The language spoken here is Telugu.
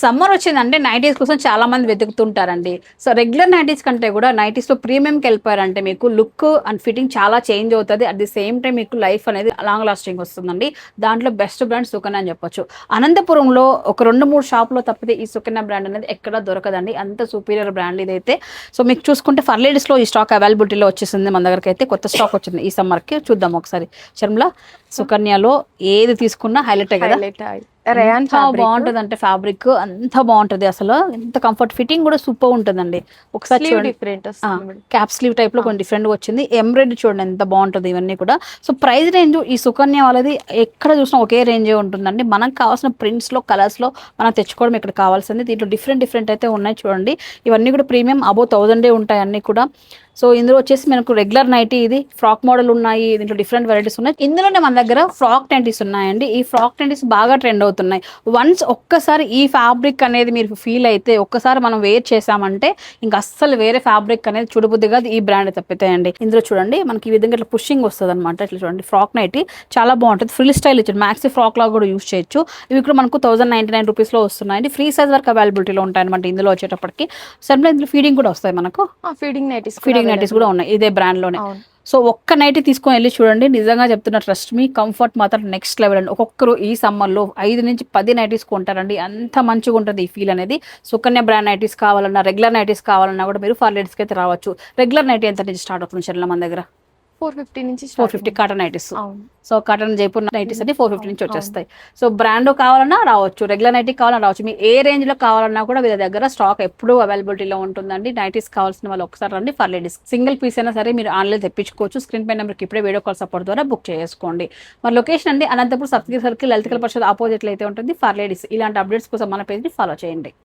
సమ్మర్ వచ్చిందంటే నైటీస్ కోసం చాలా మంది వెతుకుతుంటారండి. సో రెగ్యులర్ నైటీస్ కంటే కూడా నైటీస్లో ప్రీమియంకి వెళ్ళిపోయారంటే మీకు లుక్ అండ్ ఫిట్టింగ్ చాలా చేంజ్ అవుతుంది. అట్ ది సేమ్ టైం మీకు లైఫ్ అనేది లాంగ్ లాస్టింగ్ వస్తుందండి. దాంట్లో బెస్ట్ బ్రాండ్ సుకన్య అని చెప్పొచ్చు. అనంతపురంలో ఒక 2-3 షాప్లో తప్పితే ఈ సుకన్య బ్రాండ్ అనేది ఎక్కడ దొరకదండి. అంత సూపీరియర్ బ్రాండ్ ఇదైతే. సో మీకు చూసుకుంటే ఫర్ లేడీస్లో ఈ స్టాక్ అవైలబిలిటీలో వచ్చేసింది. మన దగ్గరికి అయితే కొత్త స్టాక్ వచ్చింది ఈ సమ్మర్కి. చూద్దాం ఒకసారి. శర్మల, సుకన్యలో ఏది తీసుకున్నా హైలైటే కదా. బాగుంటది అంటే ఫ్యాబ్రిక్ అంత బాగుంటది. అసలు ఎంత కంఫర్ట్, ఫిట్టింగ్ కూడా సూపర్ ఉంటుందండి. ఒకసారి క్యాప్ స్లీవ్ టైప్ లో కొంచెం డిఫరెంట్ గా వచ్చింది. ఎంబ్రాయిడరీ చూడండి ఎంత బాగుంటుంది ఇవన్నీ కూడా. సో ప్రైస్ రేంజ్ ఈ సుకన్య వాళ్ళది ఎక్కడ చూసినా ఒకే రేంజే ఉంటుందండి. మనకు కావాల్సిన ప్రింట్స్ లో కలర్స్ లో మనం తెచ్చుకోవడం ఇక్కడ కావాల్సింది. దీంట్లో డిఫరెంట్ అయితే ఉన్నాయి చూడండి. ఇవన్నీ కూడా ప్రీమియం అబౌవ్ 1000 ఉంటాయి అన్ని కూడా. సో ఇందులో వచ్చేసి మనకు రెగ్యులర్ నైటీ, ఇది ఫ్రాక్ మోడల్ ఉన్నాయి. దీంట్లో డిఫరెంట్ వెరైటీస్ ఉన్నాయి. ఇందులోనే మన దగ్గర ఫ్రాక్ నైటీస్ ఉన్నాయండి. ఈ ఫ్రాక్ నైటీస్ బాగా ట్రెండ్ అవుతున్నాయి. వన్స్ ఒక్కసారి ఈ ఫ్యాబ్రిక్ అనేది మీరు ఫీల్ అయితే, ఒక్కసారి మనం వేర్ చేసామంటే ఇంకా అస్సలు వేరే ఫ్యాబ్రిక్ అనేది చూడబుద్దిగా ఈ బ్రాండ్ తప్పితాయండి. ఇందులో చూడండి మనకి ఈ విధంగా ఇట్లా పుషింగ్ వస్తుంది అనమాట. ఇట్లా చూడండి ఫ్రాక్ నైటీ చాలా బాగుంటుంది. ఫ్రిల్ స్టైల్ ఇచ్చాడు. మ్యాక్సీ ఫ్రాక్ లాగా కూడా యూస్ చేయొచ్చు. ఇవి కూడా మనకు 1099 రూపీస్లో వస్తున్నాయండి. ఫ్రీ సైజ్ వరకు అవైలబిలిటీలో ఉంటాయి అనమాట ఇందులో వచ్చేటప్పటికి. సరే ఇందులో ఫీడింగ్ కూడా వస్తాయి మనకు. ఫీడింగ్ నైటీస్ కూడా ఉన్నాయి ఇదే బ్రాండ్ లోనే. సో ఒక్క నైటీ తీసుకొని వెళ్ళి చూడండి. నిజంగా చెప్తున్నా, ట్రస్ట్ మీ, కంఫర్ట్ మాత్రం నెక్స్ట్ లెవెల్ అండి. ఒక్కొక్కరు ఈ సమ్మర్లో 5 నుంచి 10 నైటీస్ కొంటారండి. అంత మంచిగా ఉంటుంది ఈ ఫీల్ అనేది. సుకన్య బ్రాండ్ నైటీస్ కావాలన్నా, రెగ్యులర్ నైటీస్ కావాలన్నా కూడా మీరు ఫర్ లేడీస్కి అయితే రావచ్చు. రెగ్యులర్ నైటీ ఎంత నుంచి స్టార్ట్ అవుతుంది చెల్ల మన దగ్గర? 450 నుంచి 450 cotton nighties. So cotton Jaipur nighties అంటే 450 నుంచి వచ్చేస్తాయి. సో బ్రాండ్ కావాలన్నా రావచ్చు, రెగ్యులర్ నైటీ కావాలన్నా రావచ్చు. మీ ఏ రేంజ్ లో కావాలన్నా కూడా వీళ్ళ దగ్గర స్టాక్ ఎప్పుడూ అవైలబిలిటీలో ఉంటుందండి. నైటీస్ కావాల్సిన వాళ్ళు ఒకసారి రండి. ఫర్ లేడీస్ సింగిల్ పీస్ అయినా సరే మీరు ఆన్లైన్ తెప్పించుకోవచ్చు. స్క్రీన్ పై నెంబర్కి ఇప్పుడే వీడియో కాల్ సపోర్ట్ ద్వారా బుక్ చేసుకోండి. మరి లొకేషన్ అండి అనంతపురం సప్తగిరి సర్కిల్, లలిత కళా పరిషత్ ఆపోజిట్ లో అయితే ఉంటుంది. For ladies. ఇలాంటి అప్డేట్స్ కోసం మన పేజ్ ని ఫాలో చేయండి.